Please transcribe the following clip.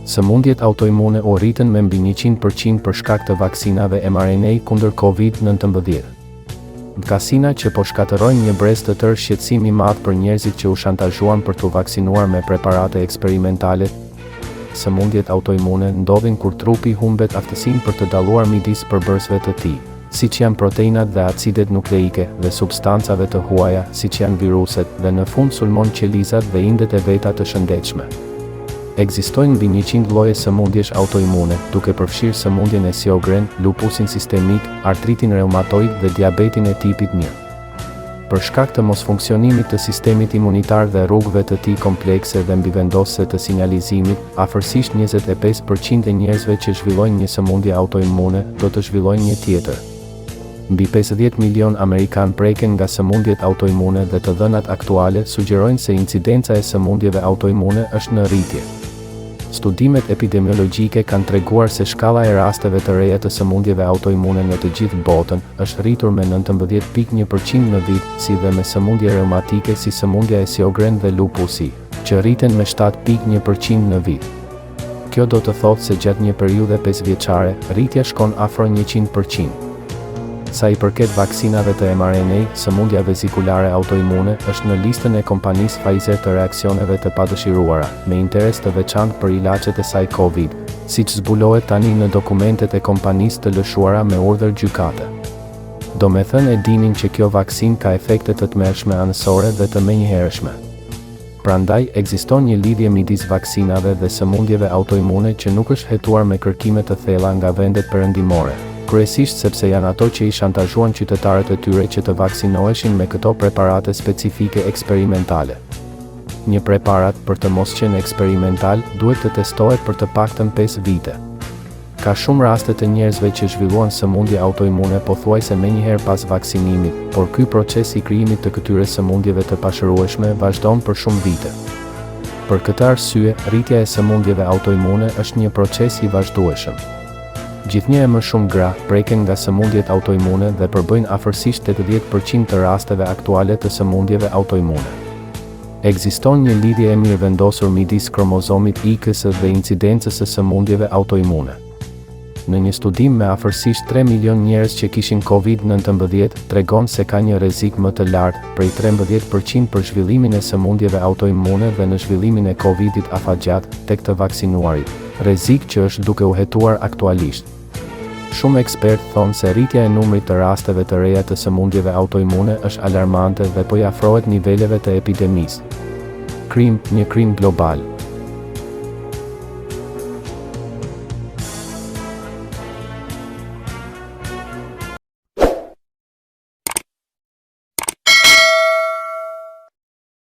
Sëmundjet autoimune u rritën me mbi 100% për shkak të vaksinave mRNA kundër COVID-19. Vaksina që po shkatërrojnë një brez të tërë shqetësim i madh për njerëzit që u shantazhuan për t'u vaksinuar me preparate eksperimentale. Sëmundjet autoimune ndodhin kur trupi humbet aftësinë për të dalluar midis përbërësve të tij, siç janë proteinat dhe acidet nukleike, dhe substancave të huaja, siç janë viruset, dhe në fund sulmon qelizat dhe indet e veta të shëndetshme. Ekzistojnë mbi 100 lloje sëmundjesh autoimune, duke përfshirë sëmundjen e Sjogren, lupusin sistemik, artritin reumatoid dhe diabetin e tipit 1. Për shkak të mosfunksionimit të sistemit imunitar dhe rrugëve të tij komplekse dhe mbivendosëse të sinjalizimit, afërsisht 25% e njerëzve që zhvillojnë një sëmundje autoimune do të zhvillojnë një tjetër. Mbi 50 milion Amerikan preken nga sëmundjet autoimune dhe të dhënat aktuale sugjerojnë se incidenca e sëmundjeve autoimune është në rritje. Studimet epidemiologjike kanë treguar se shkalla e rasteve të reja të sëmundjeve autoimune në të gjithë botën është rritur me 19.1% në vit, si dhe me sëmundje reumatike si sëmundja e Sjogren dhe lupusi, që rriten me 7.1% në vit. Kjo do të thotë se gjatë një periudhe 5 vjeçare, rritja shkon afro 100%. Sa i përket vaksinave të mRNA, sëmundja vezikulare autoimune është në listën e kompanisë Pfizer të reaksioneve të padëshiruara, me interes të veçantë për ilaçet e saj COVID, siç zbulohet tani në dokumentet e kompanisë të lëshuara me urdhër gjykate. Domethënë e dinin që kjo vaksin ka efekte të tmerrshme anësore dhe të menjëhershme. Prandaj, ekziston një lidhje midis vaksinave dhe sëmundjeve autoimune që nuk është hetuar me kërkime të thella nga vendet perëndimore, kryesisht sepse janë ato që i shantazhuan qytetarët e tyre që të vaksinoheshin me këto preparate specifike eksperimentale. Një preparat, për të mos qenë eksperimental, duhet të testohet për të paktën 5 vite. Ka shumë raste të njerëzve që zhvilluan sëmundje autoimune pothuajse menjëherë pas vaksinimit, por ky proces i krijimit të këtyre sëmundjeve të pashërueshme vazhdon për shumë vite. Për këtë arsye, rritja e sëmundjeve autoimune është një proces i vazhdueshëm. Gjithnjë e më shumë gra preken nga sëmundjet autoimune dhe përbëjnë afërsisht 80% të rasteve aktuale të sëmundjeve autoimune. Ekziston një lidhje e mirëvendosur midis kromozomit X dhe incidencës së sëmundjeve autoimune. Në një studim me afërsisht 3 milion njerëz që kishin COVID-19, tregon se ka një rrezik më të lartë, prej 13% për zhvillimin e sëmundjeve autoimune dhe në zhvillimin e COVID-it afatgjat tek të vaksinuarit, rrezik që është duke u hetuar aktualisht. Shumë ekspertë thonë se rritja e numrit të rasteve të reja të sëmundjeve autoimune është alarmante dhe po i afrohet niveleve të epidemisë. Krim, një krim global.